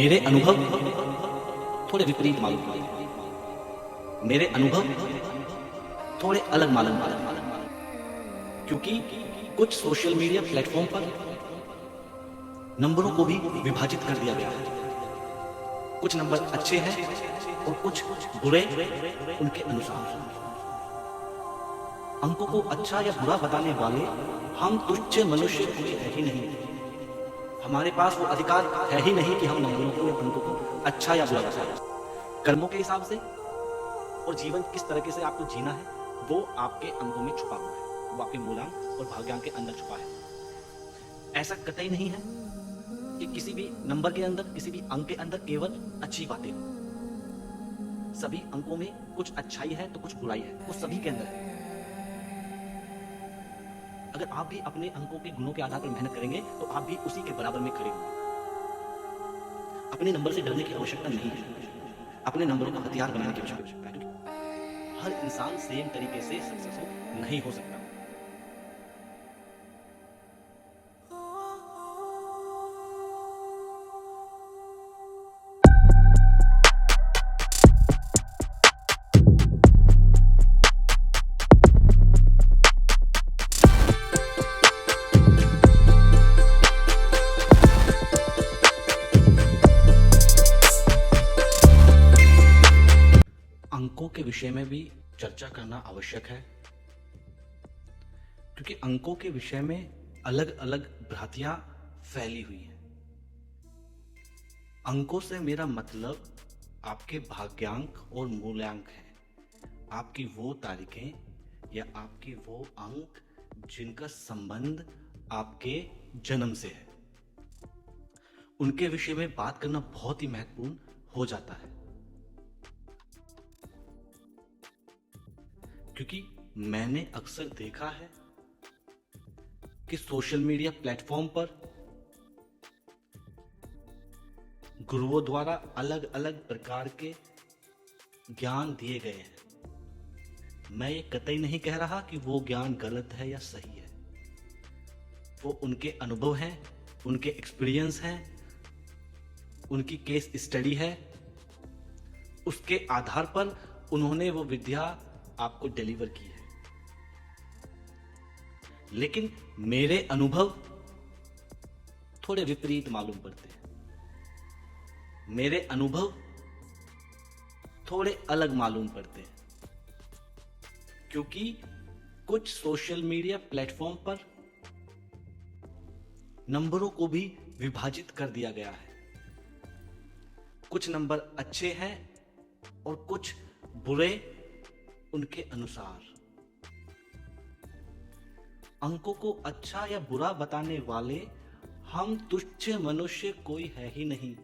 मेरे अनुभव थोड़े विपरीत मालूम पड़े। मेरे अनुभव थोड़े अलग मालूम पड़े, क्योंकि कुछ सोशल मीडिया प्लेटफॉर्म पर नंबरों को भी विभाजित कर दिया गया है। कुछ नंबर अच्छे हैं और कुछ बुरे उनके अनुसार। अंकों को अच्छा या बुरा बताने वाले हम तुच्छ मनुष्य कोई है ही नहीं। हमारे पास वो अधिकार है ही नहीं कि हम नंबरों को या अंकों को अच्छा या बुरा बताएं। कर्मों के हिसाब से और जीवन किस तरीके से आपको जीना है वो आपके अंगों में छुपा हुआ है, वो आपके मूलांक और भाग्यांक के अंदर छुपा है। ऐसा कतई नहीं है कि किसी भी नंबर के अंदर, किसी भी अंक के अंदर केवल अच्छी बातें हो। सभी अंकों में कुछ अच्छाई है तो कुछ बुराई है, वो सभी के अंदर है। अगर आप भी अपने अंकों के गुणों के आधार पर मेहनत करेंगे तो आप भी उसी के बराबर में खड़े होंगे। अपने नंबर से डरने की आवश्यकता नहीं है, अपने नंबरों को हथियार बनाने की आवश्यकता है, क्योंकि हर इंसान सेम तरीके से सक्सेसफुल नहीं हो सकता। अंकों के विषय में भी चर्चा करना आवश्यक है, क्योंकि अंकों के विषय में अलग अलग भ्रांतियां फैली हुई हैं। अंकों से मेरा मतलब आपके भाग्यांक और मूल्यांक है, आपकी वो तारीखें या आपके वो अंक जिनका संबंध आपके जन्म से है। उनके विषय में बात करना बहुत ही महत्वपूर्ण हो जाता है, क्योंकि मैंने अक्सर देखा है कि सोशल मीडिया प्लेटफॉर्म पर गुरुओं द्वारा अलग अलग प्रकार के ज्ञान दिए गए हैं। मैं ये कतई नहीं कह रहा कि वो ज्ञान गलत है या सही है। वो उनके अनुभव हैं, उनके एक्सपीरियंस हैं, उनकी केस स्टडी है। उसके आधार पर उन्होंने वो विद्या आपको डिलीवर की है। लेकिन मेरे अनुभव थोड़े विपरीत मालूम पड़ते हैं। मेरे अनुभव थोड़े अलग मालूम पड़ते हैं, क्योंकि कुछ सोशल मीडिया प्लेटफॉर्म पर नंबरों को भी विभाजित कर दिया गया है। कुछ नंबर अच्छे हैं और कुछ बुरे उनके अनुसार। अंकों को अच्छा या बुरा बताने वाले हम तुच्छ मनुष्य कोई है ही नहीं।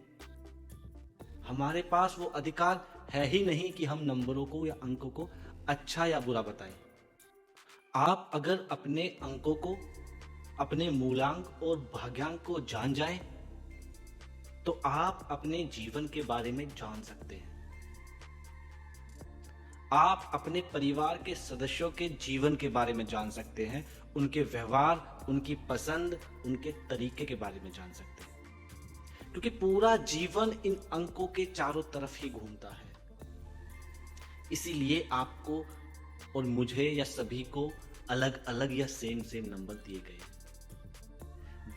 हमारे पास वो अधिकार है ही नहीं कि हम नंबरों को या अंकों को अच्छा या बुरा बताएं। आप अगर अपने अंकों को, अपने मूलांक और भाग्यांक को जान जाएं, तो आप अपने जीवन के बारे में जान सकते हैं। आप अपने परिवार के सदस्यों के जीवन के बारे में जान सकते हैं, उनके व्यवहार, उनकी पसंद, उनके तरीके के बारे में जान सकते हैं, क्योंकि पूरा जीवन इन अंकों के चारों तरफ ही घूमता है। इसीलिए आपको और मुझे या सभी को अलग अलग या सेम सेम नंबर दिए गए।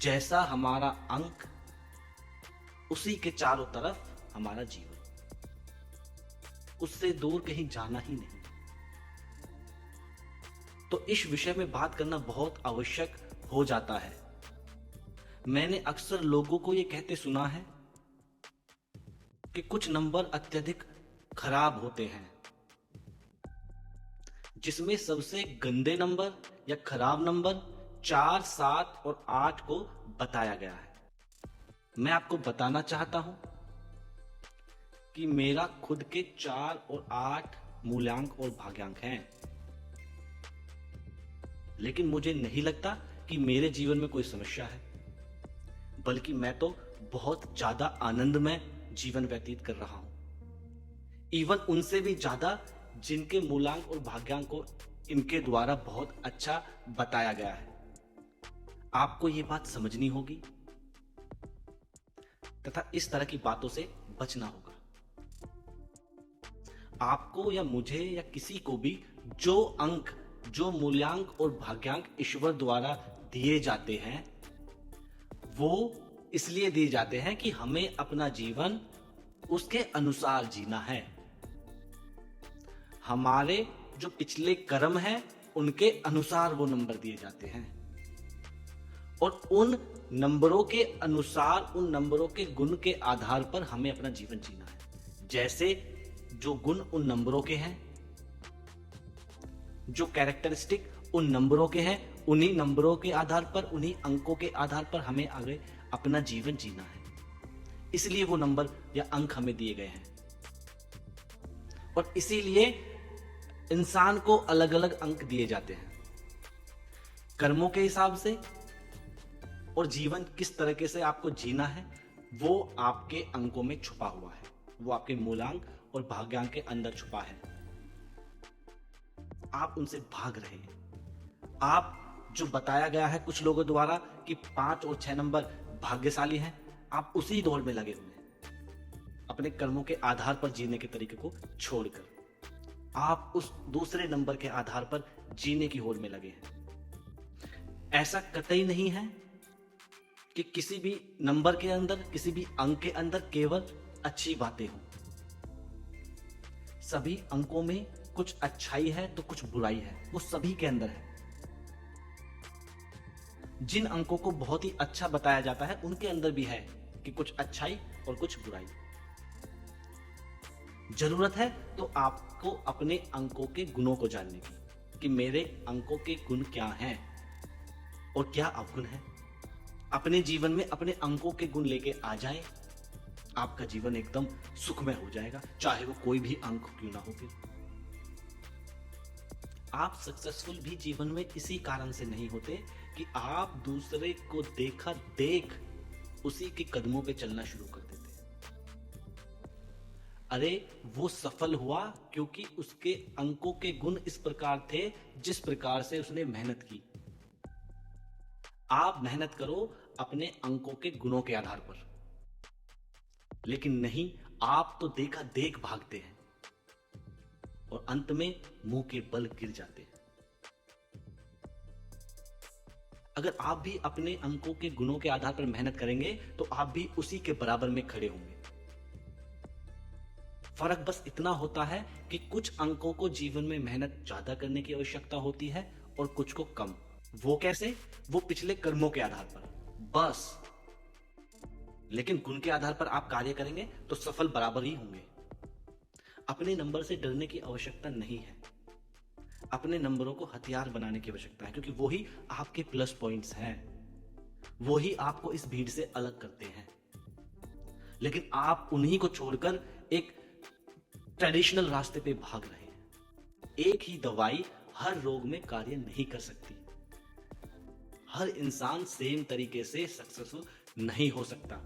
जैसा हमारा अंक, उसी के चारों तरफ हमारा जीवन। उससे दूर कहीं जाना ही नहीं। तो इस विषय में बात करना बहुत आवश्यक हो जाता है। मैंने अक्सर लोगों को यह कहते सुना है कि कुछ नंबर अत्यधिक खराब होते हैं, जिसमें सबसे गंदे नंबर या खराब नंबर 4, 7 और 8 को बताया गया है। मैं आपको बताना चाहता हूं कि मेरा खुद के 4 और 8 मूल्यांक और भाग्यांक हैं, लेकिन मुझे नहीं लगता कि मेरे जीवन में कोई समस्या है, बल्कि मैं तो बहुत ज्यादा आनंदमय जीवन व्यतीत कर रहा हूं। इवन उनसे भी ज्यादा जिनके मूलांक और भाग्यांक को इनके द्वारा बहुत अच्छा बताया गया है। आपको ये बात समझनी होगी। तथा इस तरह की बातों से बचना होगा। आपको या मुझे या किसी को भी जो अंक, जो मूल्यांक और भाग्यांक ईश्वर द्वारा दिए जाते हैं, वो इसलिए दिए जाते हैं कि हमें अपना जीवन उसके अनुसार जीना है। हमारे जो पिछले कर्म हैं उनके अनुसार वो नंबर दिए जाते हैं, और उन नंबरों के अनुसार, उन नंबरों के गुण के आधार पर हमें अपना जीवन जीना है। जैसे जो गुण उन नंबरों के हैं, जो कैरेक्टरिस्टिक उन नंबरों के हैं, उन्हीं नंबरों के आधार पर, उन्हीं अंकों के आधार पर हमें आगे अपना जीवन जीना है। इसलिए वो नंबर या अंक हमें दिए गए हैं, और इसीलिए इंसान को अलग अलग अंक दिए जाते हैं कर्मों के हिसाब से, और जीवन किस तरीके से आपको जीना है वो आपके अंकों में छुपा हुआ है, वो आपके मूलांक और भाग्यांक के अंदर छुपा है। आप उनसे भाग रहे हैं। आप जो बताया गया है कुछ लोगों द्वारा कि 5 और 6 नंबर भाग्यशाली हैं, आप उसी दौड़ में लगे हुए हैं, अपने कर्मों के आधार पर जीने के तरीके को छोड़कर आप उस दूसरे नंबर के आधार पर जीने की होड़ में लगे हैं। ऐसा कतई नहीं है कि किसी भी नंबर के अंदर, किसी भी अंक के अंदर केवल अच्छी बातें हों। सभी अंकों में कुछ अच्छाई है तो कुछ बुराई है, वो सभी के अंदर है। जिन अंकों को बहुत ही अच्छा बताया जाता है उनके अंदर भी है कि कुछ अच्छाई और कुछ बुराई। जरूरत है तो आपको अपने अंकों के गुणों को जानने की कि मेरे अंकों के गुण क्या हैं और क्या अवगुण है। अपने जीवन में अपने अंकों के गुण लेके आ जाएं, आपका जीवन एकदम सुखमय हो जाएगा, चाहे वो कोई भी अंक क्यों ना हो। फिर आप सक्सेसफुल भी जीवन में इसी कारण से नहीं होते कि आप दूसरे को देखा देख उसी के कदमों पे चलना शुरू कर देते। अरे वो सफल हुआ क्योंकि उसके अंकों के गुण इस प्रकार थे जिस प्रकार से उसने मेहनत की। आप मेहनत करो अपने अंकों के गुणों के आधार पर, लेकिन नहीं, आप तो देखा देख भागते हैं और अंत में मुंह के बल गिर जाते हैं। अगर आप भी अपने अंकों के गुणों के आधार पर मेहनत करेंगे तो आप भी उसी के बराबर में खड़े होंगे। फर्क बस इतना होता है कि कुछ अंकों को जीवन में मेहनत ज्यादा करने की आवश्यकता होती है और कुछ को कम। वो कैसे? वो पिछले कर्मों के आधार पर बस। लेकिन गुण के आधार पर आप कार्य करेंगे तो सफल बराबर ही होंगे। अपने नंबर से डरने की आवश्यकता नहीं है, अपने नंबरों को हथियार बनाने की आवश्यकता है, क्योंकि वही आपके प्लस पॉइंट्स हैं, वही आपको इस भीड़ से अलग करते हैं। लेकिन आप उन्हीं को छोड़कर एक ट्रेडिशनल रास्ते पे भाग रहे हैं। एक ही दवाई हर रोग में कार्य नहीं कर सकती। हर इंसान सेम तरीके से सक्सेसफुल नहीं हो सकता।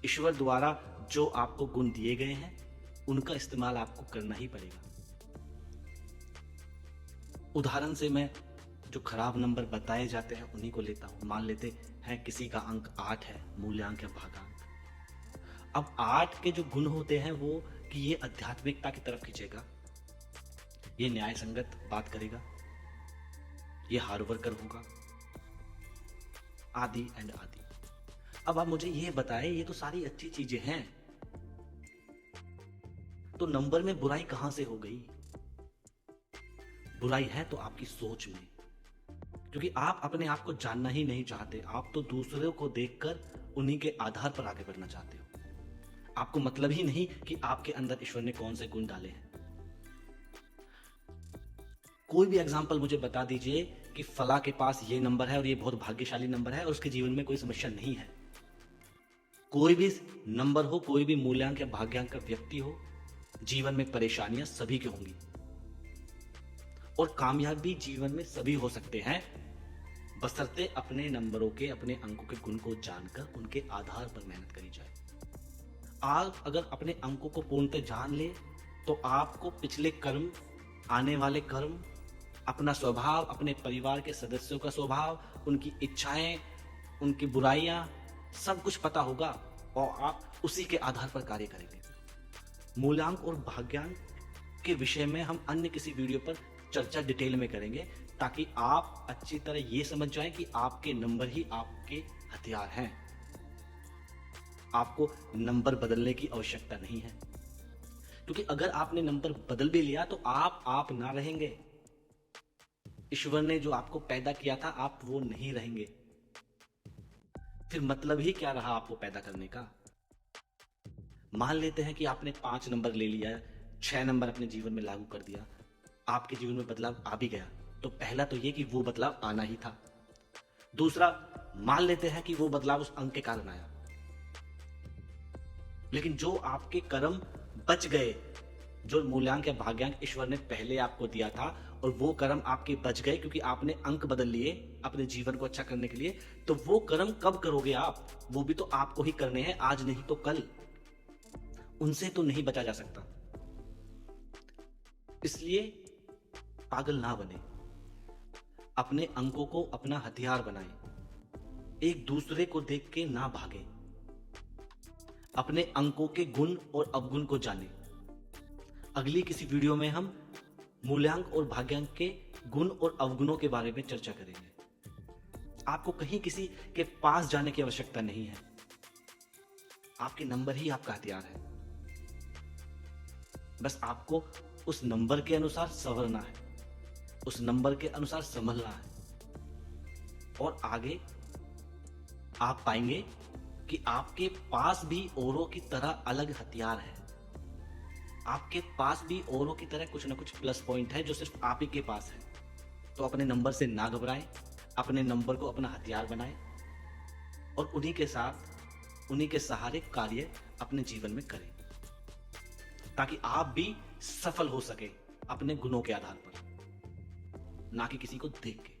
ईश्वर द्वारा जो आपको गुण दिए गए हैं उनका इस्तेमाल आपको करना ही पड़ेगा। उदाहरण से मैं जो खराब नंबर बताए जाते हैं उन्हीं को लेता हूं। मान लेते हैं किसी का अंक 8 है, मूल्यांक या भागांक। अब 8 के जो गुण होते हैं वो कि ये आध्यात्मिकता की तरफ खींचेगा, ये न्याय संगत बात करेगा, ये हार्ड वर्कर होगा, आदि एंड आदि। अब आप मुझे ये बताएं, ये तो सारी अच्छी चीजें हैं, तो नंबर में बुराई कहां से हो गई? बुराई है तो आपकी सोच में, क्योंकि आप अपने आप को जानना ही नहीं चाहते। आप तो दूसरों को देखकर उन्हीं के आधार पर आगे बढ़ना चाहते हो। आपको मतलब ही नहीं कि आपके अंदर ईश्वर ने कौन से गुण डाले हैं। कोई भी एग्जाम्पल मुझे बता दीजिए कि फला के पास ये नंबर है और ये बहुत भाग्यशाली नंबर है और उसके जीवन में कोई समस्या नहीं है। कोई भी नंबर हो, कोई भी मूल्यांक या भाग्यांक का व्यक्ति हो, जीवन में परेशानियां सभी की होंगी और कामयाबी जीवन में सभी हो सकते हैं, बशर्ते अपने नंबरों के, अपने अंकों के गुण को जानकर उनके आधार पर मेहनत करी जाए। आप अगर अपने अंकों को पूर्णतः जान ले तो आपको पिछले कर्म, आने वाले कर्म, अपना स्वभाव, अपने परिवार के सदस्यों का स्वभाव, उनकी इच्छाएं, उनकी बुराइयां, सब कुछ पता होगा और आप उसी के आधार पर कार्य करेंगे। मूल्यांक और भाग्यांक के विषय में हम अन्य किसी वीडियो पर चर्चा डिटेल में करेंगे, ताकि आप अच्छी तरह ये समझ जाएं कि आपके नंबर ही आपके हथियार हैं। आपको नंबर बदलने की आवश्यकता नहीं है, क्योंकि अगर आपने नंबर बदल भी लिया तो आप ना रहेंगे। ईश्वर ने जो आपको पैदा किया था, आप वो नहीं रहेंगे। फिर मतलब ही क्या रहा आपको पैदा करने का? मान लेते हैं कि आपने 5 नंबर ले लिया, 6 नंबर अपने जीवन में लागू कर दिया, आपके जीवन में बदलाव आ भी गया, तो पहला तो ये कि वो बदलाव आना ही था। दूसरा, मान लेते हैं कि वो बदलाव उस अंक के कारण आया, लेकिन जो आपके कर्म बच गए, जो मूल्यांक या भाग्यांक ईश्वर ने पहले आपको दिया था, और वो कर्म आपके बच गए क्योंकि आपने अंक बदल लिए अपने जीवन को अच्छा करने के लिए, तो वो कर्म कब करोगे आप? वो भी तो आपको ही करने हैं, आज नहीं तो कल। उनसे तो नहीं बचा जा सकता। इसलिए पागल ना बने, अपने अंकों को अपना हथियार बनाएं, एक दूसरे को देख के ना भागे, अपने अंकों के गुण और अवगुण को जाने। अगली किसी वीडियो में हम मूल्यांक और भाग्यांक के गुण और अवगुणों के बारे में चर्चा करेंगे। आपको कहीं किसी के पास जाने की आवश्यकता नहीं है, आपके नंबर ही आपका हथियार है। बस आपको उस नंबर के अनुसार संवरना है, उस नंबर के अनुसार संभलना है, और आगे आप पाएंगे कि आपके पास भी औरों की तरह अलग हथियार है। आपके पास भी औरों की तरह कुछ ना कुछ प्लस पॉइंट है जो सिर्फ आप ही के पास है। तो अपने नंबर से ना घबराएं, अपने नंबर को अपना हथियार बनाएं, और उन्हीं के साथ, उन्हीं के सहारे कार्य अपने जीवन में करें, ताकि आप भी सफल हो सके अपने गुणों के आधार पर, ना कि किसी को देख के।